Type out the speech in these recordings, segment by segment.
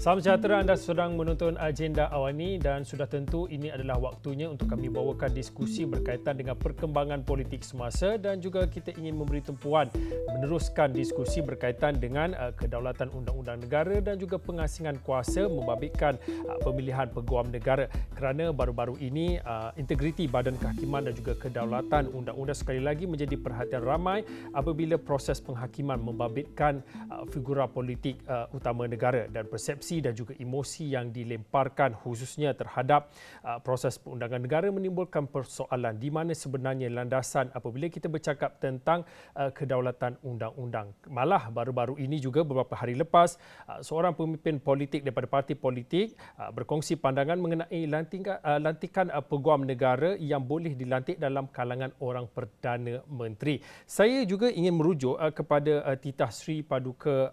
Salam sejahtera, anda sedang menonton Agenda Awani dan sudah tentu ini adalah waktunya untuk kami bawakan diskusi berkaitan dengan perkembangan politik semasa dan juga kita ingin memberi tumpuan meneruskan diskusi berkaitan dengan kedaulatan undang-undang negara dan juga pengasingan kuasa membabitkan pemilihan peguam negara, kerana baru-baru ini integriti Badan Kehakiman dan juga kedaulatan undang-undang sekali lagi menjadi perhatian ramai apabila proses penghakiman membabitkan figura politik utama negara, dan persepsi dan juga emosi yang dilemparkan khususnya terhadap proses perundangan negara menimbulkan persoalan di mana sebenarnya landasan apabila kita bercakap tentang kedaulatan undang-undang. Malah baru-baru ini juga beberapa hari lepas seorang pemimpin politik daripada parti politik berkongsi pandangan mengenai lantikan peguam negara yang boleh dilantik dalam kalangan orang Perdana Menteri. Saya juga ingin merujuk kepada Titah Sri Paduka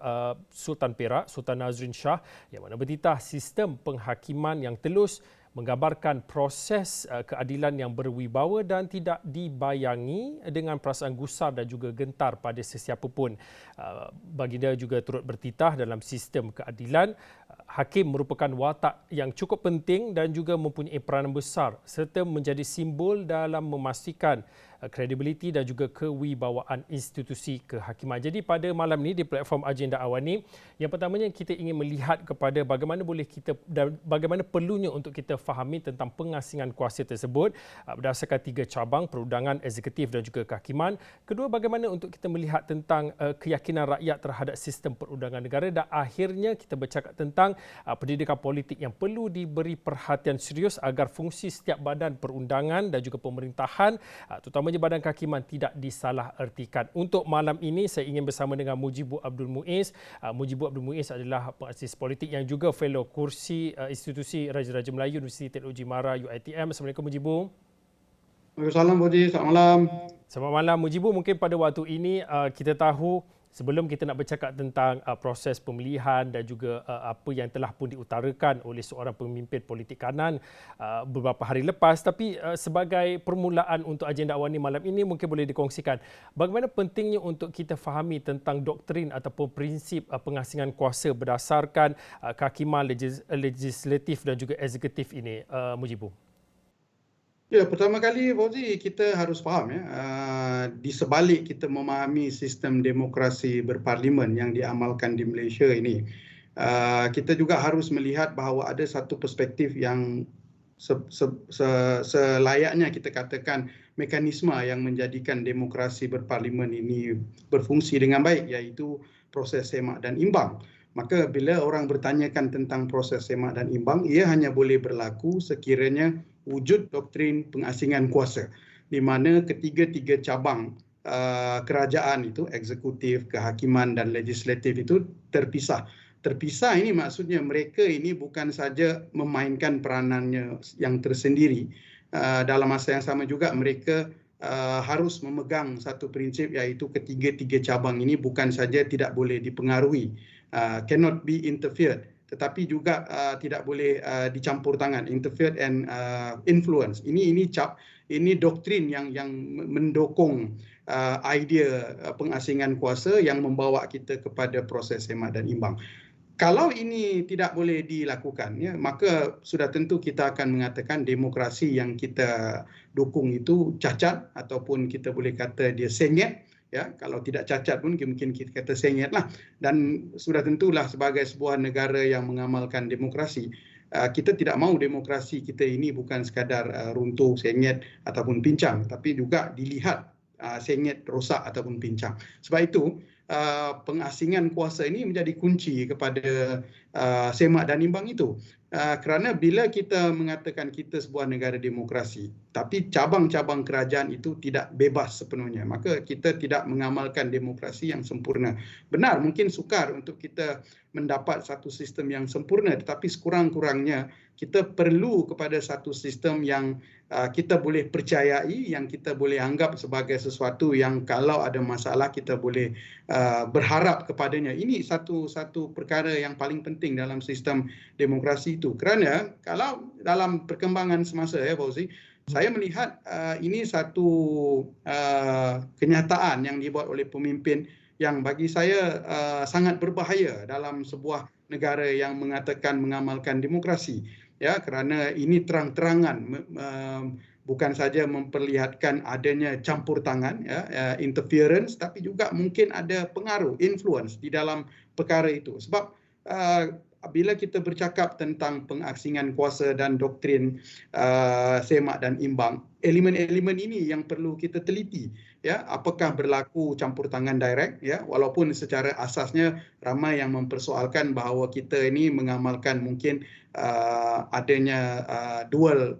Sultan Perak, Sultan Nazrin Shah, yang mana bertitah sistem penghakiman yang telus menggambarkan proses keadilan yang berwibawa dan tidak dibayangi dengan perasaan gusar dan juga gentar pada sesiapa pun. Baginda juga turut bertitah dalam sistem keadilan. Hakim merupakan watak yang cukup penting dan juga mempunyai peranan besar serta menjadi simbol dalam memastikan kredibiliti dan juga kewibawaan institusi kehakiman. Jadi pada malam ini di platform Agenda Awani, yang pertamanya kita ingin melihat kepada bagaimana boleh kita dan bagaimana perlunya untuk kita fahami tentang pengasingan kuasa tersebut berdasarkan 3 cabang: perundangan, eksekutif dan juga kehakiman. Kedua, bagaimana untuk kita melihat tentang keyakinan rakyat terhadap sistem perundangan negara, dan akhirnya kita bercakap tentang pendidikan politik yang perlu diberi perhatian serius agar fungsi setiap badan perundangan dan juga pemerintahan terutamanya Badan Kehakiman tidak disalahertikan. Untuk malam ini saya ingin bersama dengan Mujibu Abdul Muiz. Mujibu Abdul Muiz adalah pengasis politik yang juga fellow kursi Institusi Raja-Raja Melayu Universiti Teknologi Mara UiTM. Assalamualaikum Mujibu. Waalaikumsalam Budi, selamat malam. Selamat malam Mujibu. Mungkin pada waktu ini kita tahu, sebelum kita nak bercakap tentang proses pemilihan dan juga apa yang telah pun diutarakan oleh seorang pemimpin politik kanan beberapa hari lepas, tapi sebagai permulaan untuk Agenda Awani malam ini, mungkin boleh dikongsikan bagaimana pentingnya untuk kita fahami tentang doktrin ataupun prinsip pengasingan kuasa berdasarkan kehakiman legislatif dan juga eksekutif ini, Mujibu. Ya, pertama kali Fauzi, kita harus faham di sebalik kita memahami sistem demokrasi berparlimen yang diamalkan di Malaysia ini, kita juga harus melihat bahawa ada satu perspektif yang selayaknya kita katakan mekanisme yang menjadikan demokrasi berparlimen ini berfungsi dengan baik, iaitu proses semak dan imbang. Maka bila orang bertanyakan tentang proses semak dan imbang, ia hanya boleh berlaku sekiranya wujud doktrin pengasingan kuasa, di mana ketiga-tiga cabang kerajaan itu, eksekutif, kehakiman dan legislatif itu terpisah. Terpisah ini maksudnya mereka ini bukan saja memainkan peranannya yang tersendiri, dalam masa yang sama juga mereka harus memegang satu prinsip, iaitu ketiga-tiga cabang ini bukan saja tidak boleh dipengaruhi, cannot be interfered, tetapi juga tidak boleh dicampur tangan, interfered and influence. Ini doktrin yang mendukung idea pengasingan kuasa yang membawa kita kepada proses semak dan imbang. Kalau ini tidak boleh dilakukan, maka sudah tentu kita akan mengatakan demokrasi yang kita dukung itu cacat, ataupun kita boleh kata dia senyet. Ya, kalau tidak cacat pun mungkin kita kata senyet lah. Dan sudah tentulah sebagai sebuah negara yang mengamalkan demokrasi, kita tidak mahu demokrasi kita ini bukan sekadar runtuh, senyet ataupun pincang, tapi juga dilihat senyet, rosak ataupun pincang. Sebab itu pengasingan kuasa ini menjadi kunci kepada semak dan imbang itu. Kerana bila kita mengatakan kita sebuah negara demokrasi, tapi cabang-cabang kerajaan itu tidak bebas sepenuhnya, maka kita tidak mengamalkan demokrasi yang sempurna. Benar, mungkin sukar untuk kita mendapat satu sistem yang sempurna, tetapi sekurang-kurangnya kita perlu kepada satu sistem yang kita boleh percayai, yang kita boleh anggap sebagai sesuatu yang kalau ada masalah kita boleh berharap kepadanya. Ini satu perkara yang paling penting dalam sistem demokrasi itu. Kerana kalau dalam perkembangan semasa, Fauzi, saya melihat ini satu kenyataan yang dibuat oleh pemimpin yang bagi saya sangat berbahaya dalam sebuah negara yang mengatakan mengamalkan demokrasi, ya, kerana ini terang-terangan bukan saja memperlihatkan adanya campur tangan, ya, interference, tapi juga mungkin ada pengaruh, influence di dalam perkara itu. Sebab bila kita bercakap tentang pengasingan kuasa dan doktrin semak dan imbang, elemen-elemen ini yang perlu kita teliti, ya, apakah berlaku campur tangan direct, ya, walaupun secara asasnya ramai yang mempersoalkan bahawa kita ini mengamalkan mungkin adanya dual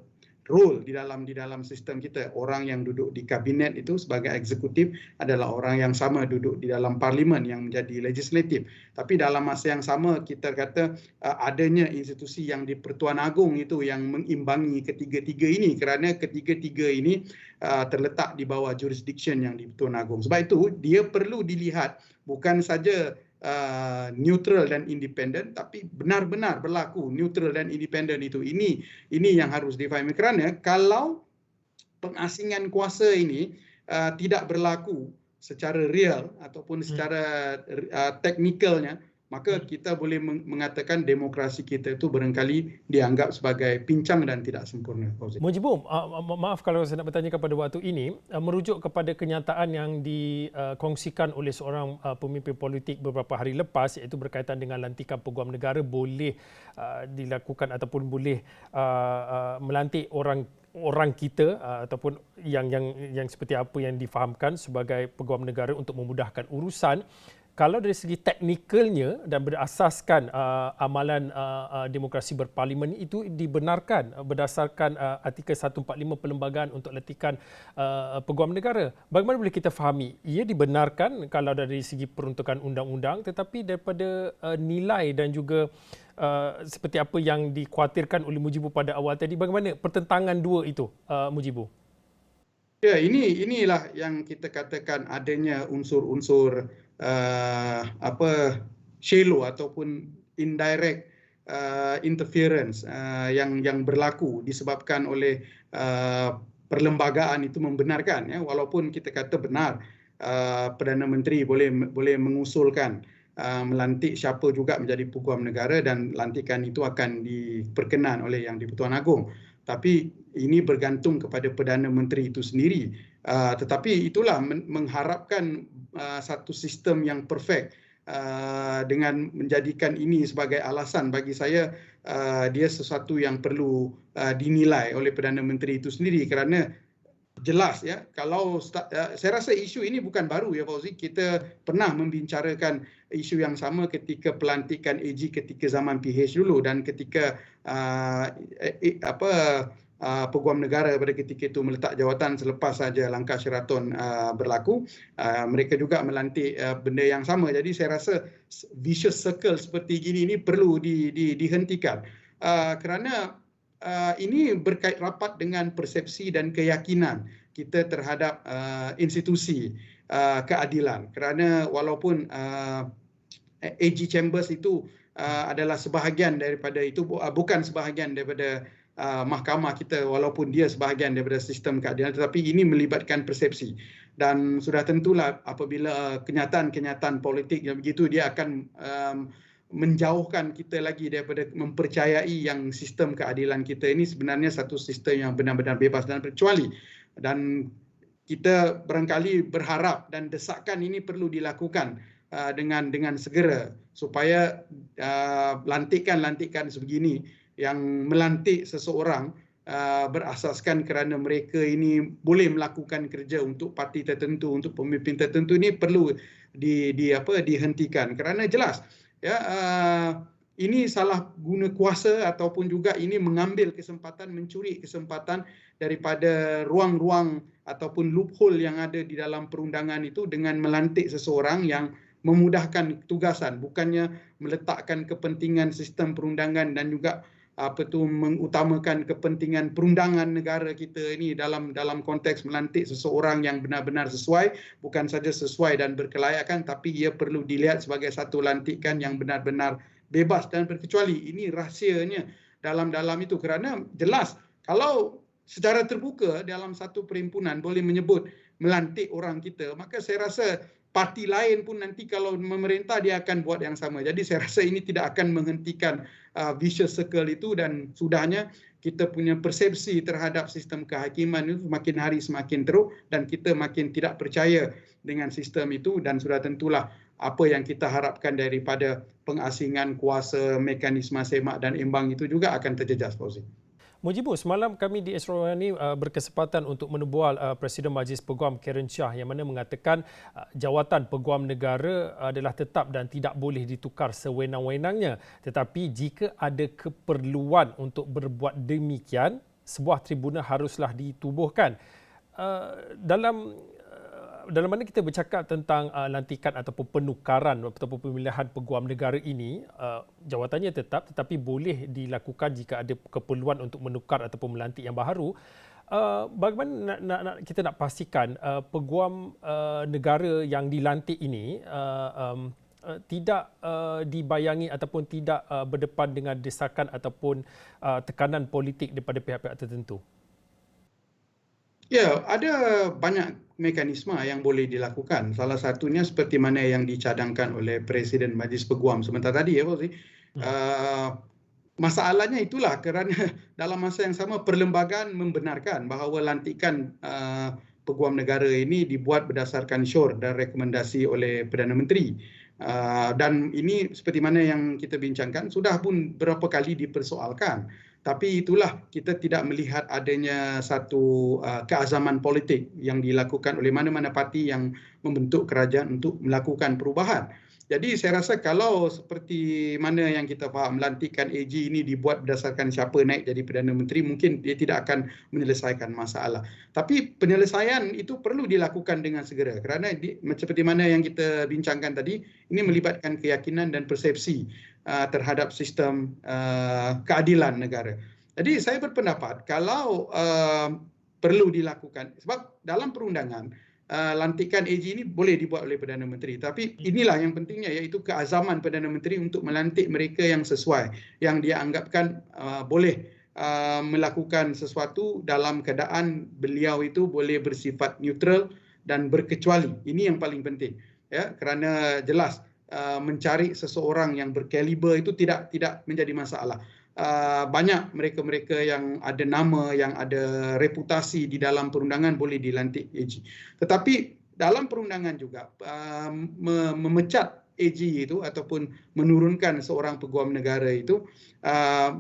role di dalam sistem kita. Orang yang duduk di kabinet itu sebagai eksekutif adalah orang yang sama duduk di dalam parlimen yang menjadi legislatif. Tapi dalam masa yang sama kita kata adanya institusi yang di Pertuan Agong itu yang mengimbangi ketiga-tiga ini, kerana ketiga-tiga ini terletak di bawah jurisdiction yang di Pertuan Agong. Sebab itu dia perlu dilihat bukan saja neutral dan independen, tapi benar-benar berlaku neutral dan independen itu. Ini yang harus difahami, kerana kalau pengasingan kuasa ini tidak berlaku secara real ataupun secara teknikalnya, maka kita boleh mengatakan demokrasi kita itu barangkali dianggap sebagai pincang dan tidak sempurna. Mujibu, maaf kalau saya nak bertanya pada waktu ini, merujuk kepada kenyataan yang dikongsikan oleh seorang pemimpin politik beberapa hari lepas, iaitu berkaitan dengan lantikan peguam negara boleh dilakukan ataupun boleh melantik orang kita ataupun yang seperti apa yang difahamkan sebagai peguam negara untuk memudahkan urusan. Kalau dari segi teknikalnya dan berasaskan amalan demokrasi berparlimen itu dibenarkan berdasarkan artikel 145 Perlembagaan untuk lantikan peguam negara, bagaimana boleh kita fahami ia dibenarkan kalau dari segi peruntukan undang-undang, tetapi daripada nilai dan juga seperti apa yang dikhawatirkan oleh Mujibu pada awal tadi, bagaimana pertentangan dua itu, Mujibu? Ya, inilah yang kita katakan adanya unsur-unsur shallow ataupun indirect interference yang berlaku disebabkan oleh perlembagaan itu membenarkan, ya, walaupun kita kata benar Perdana Menteri boleh mengusulkan melantik siapa juga menjadi peguam negara dan lantikan itu akan diperkenan oleh yang di-Pertuan Agong. Tapi ini bergantung kepada Perdana Menteri itu sendiri. Tetapi itulah mengharapkan satu sistem yang perfect dengan menjadikan ini sebagai alasan, bagi saya dia sesuatu yang perlu dinilai oleh Perdana Menteri itu sendiri, kerana jelas, ya, kalau saya rasa isu ini bukan baru, ya Fauzi. Kita pernah membicarakan isu yang sama ketika pelantikan AG ketika zaman PH dulu, dan ketika peguam negara pada ketika itu meletak jawatan selepas saja langkah Sheraton berlaku, mereka juga melantik benda yang sama. Jadi saya rasa vicious circle seperti ini perlu dihentikan, kerana ini berkait rapat dengan persepsi dan keyakinan kita terhadap institusi keadilan. Kerana walaupun AG Chambers itu adalah sebahagian daripada itu, bukan sebahagian daripada mahkamah kita, walaupun dia sebahagian daripada sistem keadilan, tetapi ini melibatkan persepsi. Dan sudah tentulah apabila kenyataan-kenyataan politik yang begitu, dia akan menjauhkan kita lagi daripada mempercayai yang sistem keadilan kita ini sebenarnya satu sistem yang benar-benar bebas dan berkecuali. Dan kita barangkali berharap dan desakan ini perlu dilakukan dengan segera, supaya lantikan-lantikan sebegini yang melantik seseorang berasaskan kerana mereka ini boleh melakukan kerja untuk parti tertentu, untuk pemimpin tertentu, ini perlu dihentikan, kerana jelas, ya, ini salah guna kuasa ataupun juga ini mengambil kesempatan, mencuri kesempatan daripada ruang-ruang ataupun loophole yang ada di dalam perundangan itu dengan melantik seseorang yang memudahkan tugasan, bukannya meletakkan kepentingan sistem perundangan dan juga mengutamakan kepentingan perundangan negara kita ini dalam konteks melantik seseorang yang benar-benar sesuai, bukan saja sesuai dan berkelayakan, tapi ia perlu dilihat sebagai satu lantikan yang benar-benar bebas dan berkecuali. Ini rahsianya dalam itu, kerana jelas kalau secara terbuka dalam satu perhimpunan boleh menyebut melantik orang kita, maka saya rasa parti lain pun nanti kalau memerintah dia akan buat yang sama. Jadi saya rasa ini tidak akan menghentikan vicious circle itu, dan sudahnya kita punya persepsi terhadap sistem kehakiman itu makin hari semakin teruk dan kita makin tidak percaya dengan sistem itu, dan sudah tentulah apa yang kita harapkan daripada pengasingan kuasa mekanisme semak dan imbang itu juga akan terjejas, Fauzi. Mujibu, semalam kami di Astro ini berkesempatan untuk menebual Presiden Majlis Peguam Karen Shah yang mana mengatakan jawatan Peguam Negara adalah tetap dan tidak boleh ditukar sewenang-wenangnya. Tetapi jika ada keperluan untuk berbuat demikian, sebuah tribunal haruslah ditubuhkan. Dalam mana kita bercakap tentang lantikan ataupun penukaran ataupun pemilihan peguam negara ini, jawatannya tetap tetapi boleh dilakukan jika ada keperluan untuk menukar ataupun melantik yang baru. Bagaimana kita nak pastikan peguam negara yang dilantik ini tidak dibayangi ataupun tidak berdepan dengan desakan ataupun tekanan politik daripada pihak-pihak tertentu? Ya, ada banyak mekanisme yang boleh dilakukan. Salah satunya seperti mana yang dicadangkan oleh Presiden Majlis Peguam sebentar tadi, ya, Fauzi. Masalahnya itulah kerana dalam masa yang sama perlembagaan membenarkan bahawa lantikan Peguam Negara ini dibuat berdasarkan syur dan rekomendasi oleh Perdana Menteri. Dan ini seperti mana yang kita bincangkan sudah pun berapa kali dipersoalkan. Tapi itulah, kita tidak melihat adanya satu keazaman politik yang dilakukan oleh mana-mana parti yang membentuk kerajaan untuk melakukan perubahan. Jadi saya rasa kalau seperti mana yang kita faham, lantikan AG ini dibuat berdasarkan siapa naik jadi Perdana Menteri, mungkin dia tidak akan menyelesaikan masalah. Tapi penyelesaian itu perlu dilakukan dengan segera kerana seperti mana yang kita bincangkan tadi, ini melibatkan keyakinan dan persepsi terhadap sistem keadilan negara. Jadi saya berpendapat kalau perlu dilakukan, sebab dalam perundangan lantikan AG ini boleh dibuat oleh Perdana Menteri. Tapi inilah yang pentingnya, iaitu keazaman Perdana Menteri untuk melantik mereka yang sesuai, yang dia anggapkan boleh melakukan sesuatu dalam keadaan beliau itu boleh bersifat neutral dan berkecuali. Ini yang paling penting, ya, kerana jelas mencari seseorang yang berkaliber itu tidak menjadi masalah. Banyak mereka-mereka yang ada nama, yang ada reputasi di dalam perundangan boleh dilantik AG. Tetapi dalam perundangan juga memecat AG itu ataupun menurunkan seorang peguam negara itu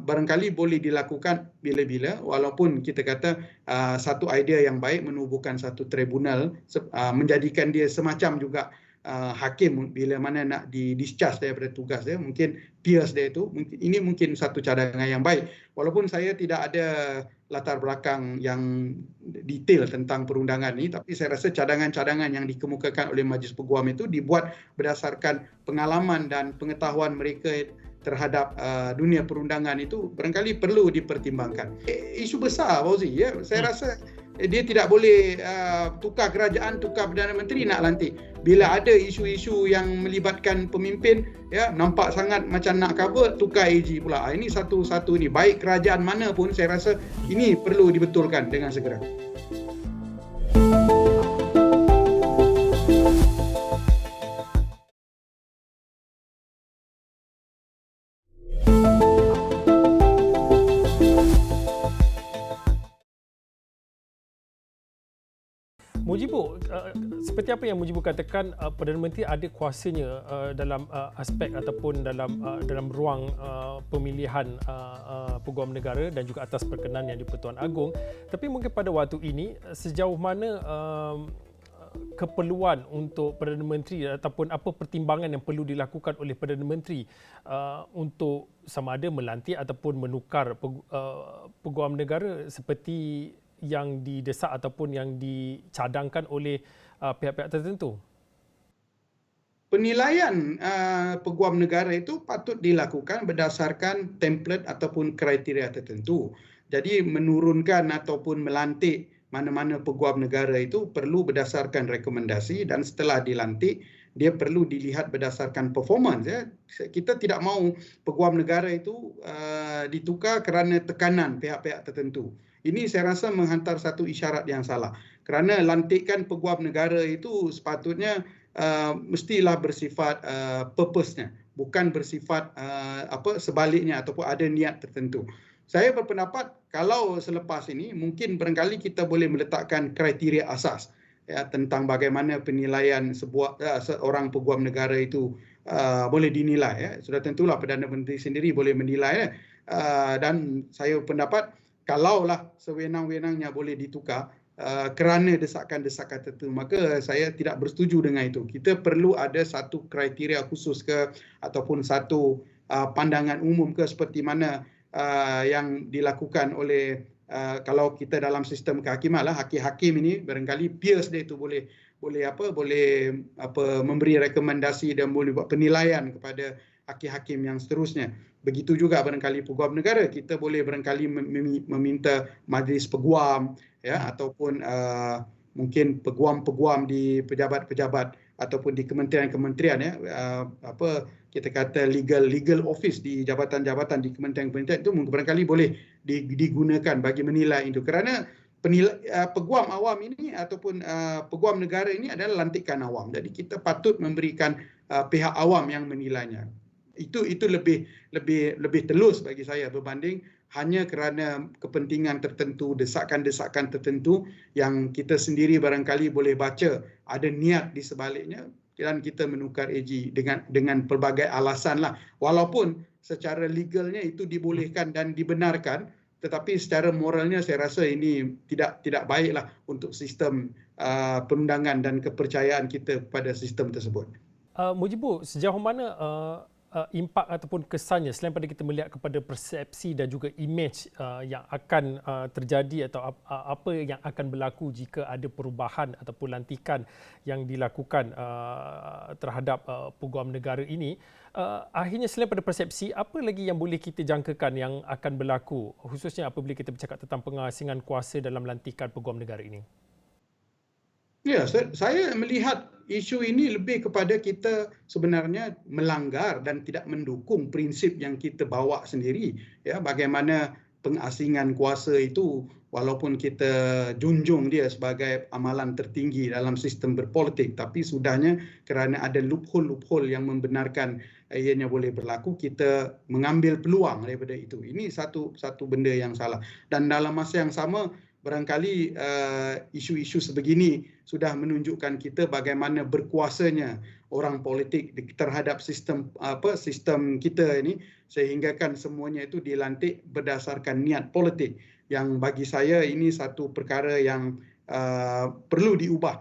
barangkali boleh dilakukan bila-bila, walaupun kita kata satu idea yang baik menubuhkan satu tribunal, menjadikan dia semacam juga hakim bila mana nak di-discharge daripada tugas dia, mungkin peers dia itu, ini mungkin satu cadangan yang baik. Walaupun saya tidak ada latar belakang yang detail tentang perundangan ini, tapi saya rasa cadangan-cadangan yang dikemukakan oleh Majlis Peguam itu dibuat berdasarkan pengalaman dan pengetahuan mereka terhadap dunia perundangan itu barangkali perlu dipertimbangkan. Isu besar, Fauzi, ya, saya rasa dia tidak boleh tukar kerajaan, tukar Perdana Menteri nak lantik. Bila ada isu-isu yang melibatkan pemimpin, ya, nampak sangat macam nak cover, tukar AG pula. Ini satu-satu ni, baik kerajaan mana pun, saya rasa ini perlu dibetulkan dengan segera. Mujibu, seperti apa yang Mujibu katakan, Perdana Menteri ada kuasanya dalam aspek ataupun dalam ruang pemilihan peguam negara dan juga atas perkenan yang di-Pertuan Agong. Tapi mungkin pada waktu ini, sejauh mana keperluan untuk Perdana Menteri ataupun apa pertimbangan yang perlu dilakukan oleh Perdana Menteri untuk sama ada melantik ataupun menukar peguam negara seperti yang didesak ataupun yang dicadangkan oleh pihak-pihak tertentu? Penilaian peguam negara itu patut dilakukan berdasarkan template ataupun kriteria tertentu. Jadi menurunkan ataupun melantik mana-mana peguam negara itu perlu berdasarkan rekomendasi, dan setelah dilantik dia perlu dilihat berdasarkan performance, ya. Kita tidak mahu peguam negara itu ditukar kerana tekanan pihak-pihak tertentu. Ini saya rasa menghantar satu isyarat yang salah. Kerana lantikan peguam negara itu sepatutnya mestilah bersifat purpose-nya, bukan bersifat sebaliknya ataupun ada niat tertentu. Saya berpendapat kalau selepas ini mungkin barangkali kita boleh meletakkan kriteria asas ya, tentang bagaimana penilaian seorang peguam negara itu boleh dinilai. Ya. Sudah tentulah Perdana Menteri sendiri boleh menilai. Ya. Dan saya pendapat kalaulah sewenang-wenangnya boleh ditukar kerana desakan-desakan tertentu, maka saya tidak bersetuju dengan itu. Kita perlu ada satu kriteria khusus ataupun satu pandangan umum seperti mana yang dilakukan oleh kalau kita dalam sistem kehakiman lah, hakim-hakim ini barangkali peers dia itu boleh memberi rekomendasi dan boleh buat penilaian kepada hakim-hakim yang seterusnya. Begitu juga barangkali peguam negara, kita boleh barangkali meminta majlis peguam ya, ataupun mungkin peguam-peguam di pejabat-pejabat ataupun di kementerian-kementerian ya, kita kata legal office di jabatan-jabatan di kementerian-kementerian itu barangkali boleh digunakan bagi menilai itu, kerana peguam awam ini ataupun peguam negara ini adalah lantikan awam. Jadi kita patut memberikan pihak awam yang menilainya. Itu lebih telus bagi saya berbanding hanya kerana kepentingan tertentu, desakan-desakan tertentu yang kita sendiri barangkali boleh baca ada niat di sebaliknya dan kita menukar AG dengan pelbagai alasan lah. Walaupun secara legalnya itu dibolehkan dan dibenarkan, tetapi secara moralnya saya rasa ini tidak baiklah untuk sistem perundangan dan kepercayaan kita pada sistem tersebut. Mujibu, sejauh mana impak ataupun kesannya selain pada kita melihat kepada persepsi dan juga imej yang akan terjadi atau apa yang akan berlaku jika ada perubahan ataupun lantikan yang dilakukan terhadap peguam negara ini, akhirnya selain pada persepsi, apa lagi yang boleh kita jangkakan yang akan berlaku, khususnya apabila kita bercakap tentang pengasingan kuasa dalam lantikan peguam negara ini? Ya, saya melihat isu ini lebih kepada kita sebenarnya melanggar dan tidak mendukung prinsip yang kita bawa sendiri. Ya, bagaimana pengasingan kuasa itu walaupun kita junjung dia sebagai amalan tertinggi dalam sistem berpolitik, tapi sudahnya kerana ada loophole yang membenarkan ianya boleh berlaku, kita mengambil peluang daripada itu. Ini satu benda yang salah. Dan dalam masa yang sama, barangkali isu-isu sebegini sudah menunjukkan kita bagaimana berkuasanya orang politik terhadap sistem kita ini, sehinggakan semuanya itu dilantik berdasarkan niat politik, yang bagi saya ini satu perkara yang perlu diubah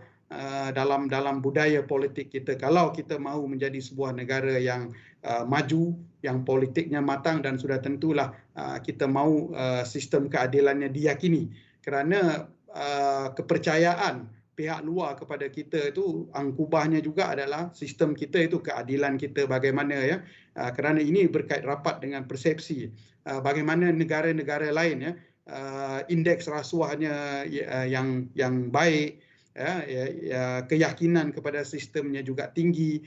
dalam budaya politik kita kalau kita mahu menjadi sebuah negara yang maju, yang politiknya matang, dan sudah tentulah kita mahu sistem keadilannya diyakini, kerana kepercayaan pihak luar kepada kita itu angkubahnya juga adalah sistem kita itu, keadilan kita bagaimana ya, kerana ini berkait rapat dengan persepsi bagaimana negara-negara lain ya, indeks rasuahnya yang baik ya, keyakinan kepada sistemnya juga tinggi,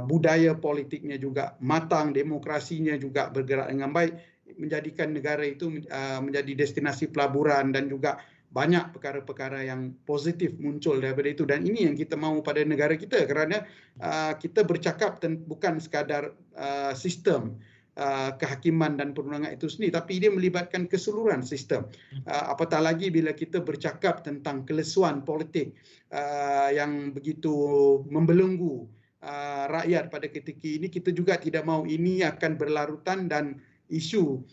budaya politiknya juga matang, demokrasinya juga bergerak dengan baik, menjadikan negara itu menjadi destinasi pelaburan, dan juga banyak perkara-perkara yang positif muncul daripada itu. Dan ini yang kita mahu pada negara kita, kerana kita bercakap bukan sekadar sistem kehakiman dan perundangan itu sendiri, tapi dia melibatkan keseluruhan sistem. Apatah lagi bila kita bercakap tentang kelesuan politik yang begitu membelenggu rakyat pada ketika ini, kita juga tidak mahu ini akan berlarutan dan isu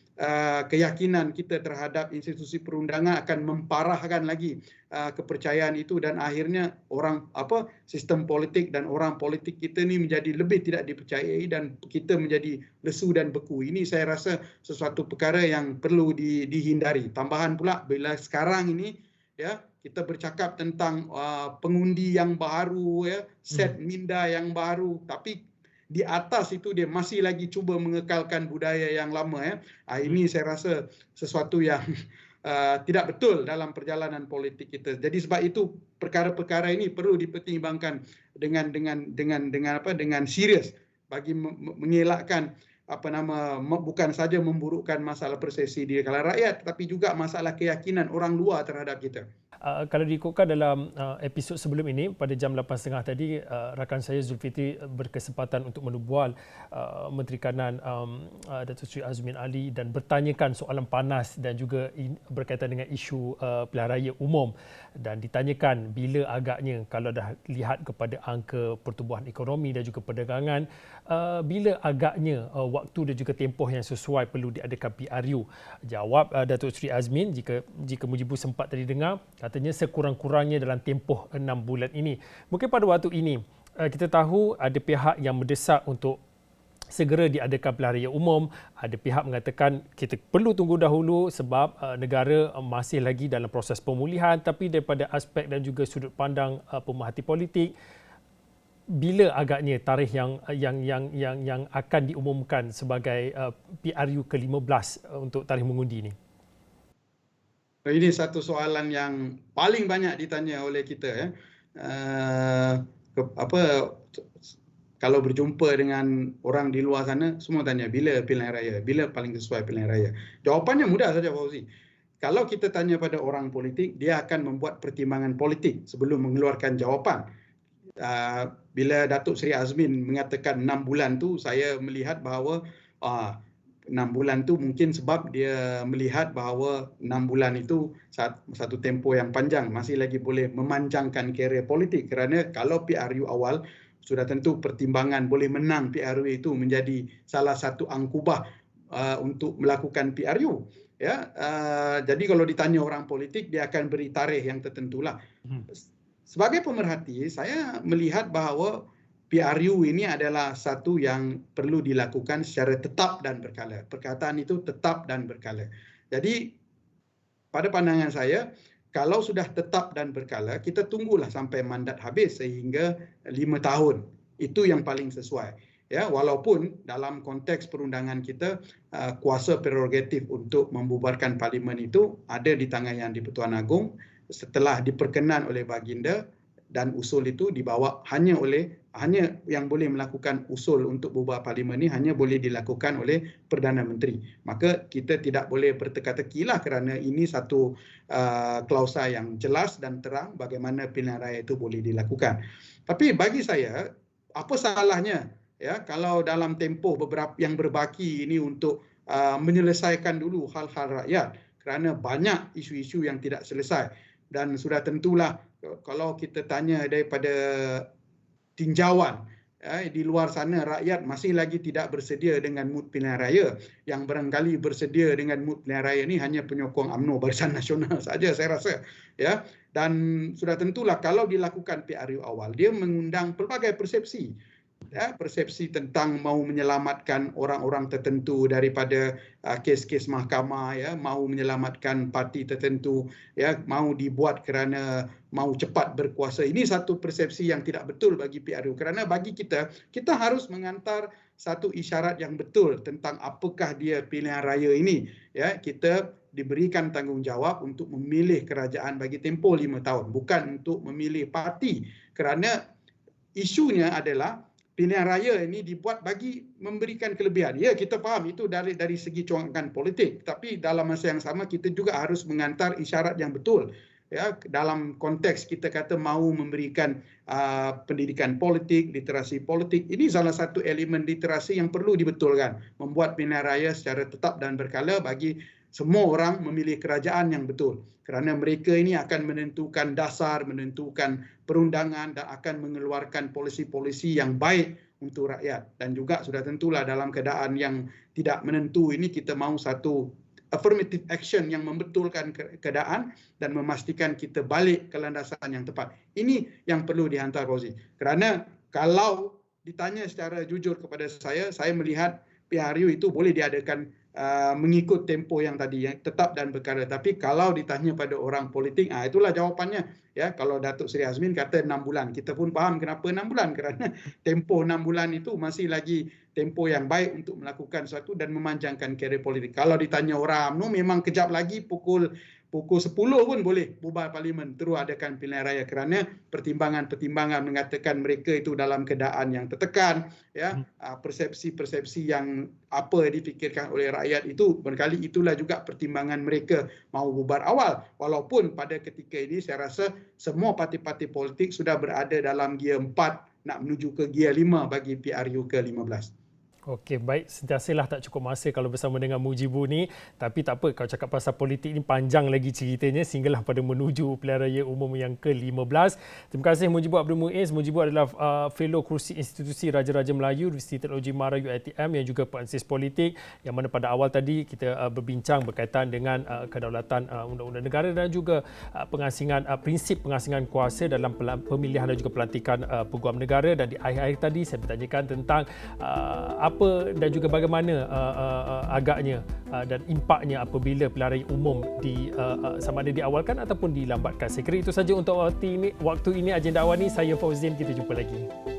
keyakinan kita terhadap institusi perundangan akan memparahkan lagi kepercayaan itu, dan akhirnya sistem politik dan orang politik kita ni menjadi lebih tidak dipercayai dan kita menjadi lesu dan beku. Ini saya rasa sesuatu perkara yang perlu dihindari. Tambahan pula bila sekarang ini ya kita bercakap tentang pengundi yang baru ya, set minda yang baru, tapi di atas itu dia masih lagi cuba mengekalkan budaya yang lama ya. Ini saya rasa sesuatu yang tidak betul dalam perjalanan politik kita. Jadi sebab itu perkara-perkara ini perlu dipertimbangkan dengan serius bagi mengelakkan bukan saja memburukkan masalah persepsi di kalangan rakyat, tetapi juga masalah keyakinan orang luar terhadap kita. Kalau diikutkan dalam episod sebelum ini pada jam 8.30 tadi, rakan saya Zulfitri berkesempatan untuk menubual Menteri Kanan Datuk Seri Azmin Ali dan bertanyakan soalan panas dan juga berkaitan dengan isu pilihan raya umum, dan ditanyakan bila agaknya, kalau dah lihat kepada angka pertumbuhan ekonomi dan juga perdagangan, bila agaknya waktu dan juga tempoh yang sesuai perlu diadakan PRU. Jawab Datuk Seri Azmin, jika Mujibu sempat tadi dengar, katanya sekurang-kurangnya dalam tempoh 6 bulan ini. Mungkin pada waktu ini kita tahu ada pihak yang mendesak untuk segera diadakan pilihan raya umum. Ada pihak mengatakan kita perlu tunggu dahulu sebab negara masih lagi dalam proses pemulihan. Tapi daripada aspek dan juga sudut pandang pemerhati politik, bila agaknya tarikh yang akan diumumkan sebagai PRU ke-15 untuk tarikh mengundi ini? Ini satu soalan yang paling banyak ditanya oleh kita. Kalau berjumpa dengan orang di luar sana, semua tanya bila pilihan raya, bila paling sesuai pilihan raya. Jawapannya mudah saja, Fauzi. Kalau kita tanya pada orang politik, dia akan membuat pertimbangan politik sebelum mengeluarkan jawapan. Bila Datuk Seri Azmin mengatakan 6 bulan tu, saya melihat bahawa 6 bulan tu mungkin sebab dia melihat bahawa 6 bulan itu satu tempoh yang panjang, masih lagi boleh memanjangkan karier politik, kerana kalau PRU awal sudah tentu pertimbangan boleh menang PRU itu menjadi salah satu angkubah untuk melakukan PRU. Jadi kalau ditanya orang politik, dia akan beri tarikh yang tertentulah. Sebagai pemerhati, saya melihat bahawa PRU ini adalah satu yang perlu dilakukan secara tetap dan berkala. Perkataan itu tetap dan berkala. Jadi pada pandangan saya, kalau sudah tetap dan berkala, kita tunggulah sampai mandat habis sehingga 5 tahun. Itu yang paling sesuai. Walaupun dalam konteks perundangan kita, kuasa prerogatif untuk membubarkan parlimen itu ada di tangan Yang di-Pertuan Agong setelah diperkenan oleh Baginda, dan usul itu dibawa hanya yang boleh melakukan usul untuk bubar parlimen ini hanya boleh dilakukan oleh Perdana Menteri. Maka kita tidak boleh berteka-teki lah, kerana ini satu klausa yang jelas dan terang bagaimana pilihan raya itu boleh dilakukan. Tapi bagi saya, apa salahnya kalau dalam tempoh beberapa yang berbaki ini untuk menyelesaikan dulu hal-hal rakyat, kerana banyak isu-isu yang tidak selesai. Dan sudah tentulah kalau kita tanya daripada tinjauan di luar sana, rakyat masih lagi tidak bersedia dengan mood pilihan raya. Yang barangkali bersedia dengan mood pilihan raya ini hanya penyokong UMNO Barisan Nasional saja, saya rasa. Dan sudah tentulah kalau dilakukan PRU awal, dia mengundang pelbagai persepsi. Persepsi tentang mahu menyelamatkan orang-orang tertentu daripada kes-kes mahkamah, mahu menyelamatkan parti tertentu, mahu dibuat kerana mahu cepat berkuasa. Ini satu persepsi yang tidak betul bagi PRU, kerana bagi kita harus mengantar satu isyarat yang betul tentang apakah dia pilihan raya ini. Kita diberikan tanggungjawab untuk memilih kerajaan bagi tempoh 5 tahun, bukan untuk memilih parti, kerana isunya adalah pilihan raya ini dibuat bagi memberikan kelebihan. Kita faham itu dari segi congkakan politik, tapi dalam masa yang sama kita juga harus mengantar isyarat yang betul. Dalam konteks kita kata mahu memberikan pendidikan politik, literasi politik, ini salah satu elemen literasi yang perlu dibetulkan. Membuat pilihan raya secara tetap dan berkala bagi semua orang memilih kerajaan yang betul. Kerana mereka ini akan menentukan dasar, menentukan perundangan dan akan mengeluarkan polisi-polisi yang baik untuk rakyat. Dan juga sudah tentulah dalam keadaan yang tidak menentu ini, kita mahu satu affirmative action yang membetulkan keadaan dan memastikan kita balik ke landasan yang tepat. Ini yang perlu dihantar, Fauzi. Kerana kalau ditanya secara jujur kepada saya melihat PRU itu boleh diadakan mengikut tempoh yang tadi, yang tetap dan berkala. Tapi kalau ditanya pada orang politik, itulah jawapannya. Kalau Datuk Seri Azmin kata 6 bulan, kita pun faham kenapa 6 bulan, kerana tempoh 6 bulan itu masih lagi tempoh yang baik untuk melakukan sesuatu dan memanjangkan karier politik. Kalau ditanya orang UMNO, memang kejap lagi pukul pukul 10 pun boleh bubar parlimen, terus adakan pilihan raya, kerana pertimbangan-pertimbangan mengatakan mereka itu dalam keadaan yang tertekan, ya, persepsi-persepsi yang apa difikirkan oleh rakyat itu barangkali itulah juga pertimbangan mereka mahu bubar awal. Walaupun pada ketika ini saya rasa semua parti-parti politik sudah berada dalam gear 4 nak menuju ke gear 5 bagi PRU ke-15. Okey, baik. Sentiasalah tak cukup masa kalau bersama dengan Mujibu ni. Tapi tak apa, kau cakap pasal politik ni panjang lagi ceritanya sehinggalah pada menuju pilihan raya umum yang ke-15. Terima kasih Mujibu Abdul Muiz. Mujibu adalah fellow kursi Institusi Raja-Raja Melayu, Universiti Teknologi Mahara UiTM yang juga penganalisis politik, yang mana pada awal tadi kita berbincang berkaitan dengan kedaulatan undang-undang negara dan juga pengasingan prinsip pengasingan kuasa dalam pemilihan dan juga pelantikan peguam negara. Dan di akhir-akhir tadi saya bertanyakan tentang apa dan juga bagaimana agaknya dan impaknya apabila pilihan raya umum sama ada diawalkan ataupun dilambatkan. Saya kira itu saja untuk waktu ini agenda awal ni. Saya Fauzin, kita jumpa lagi.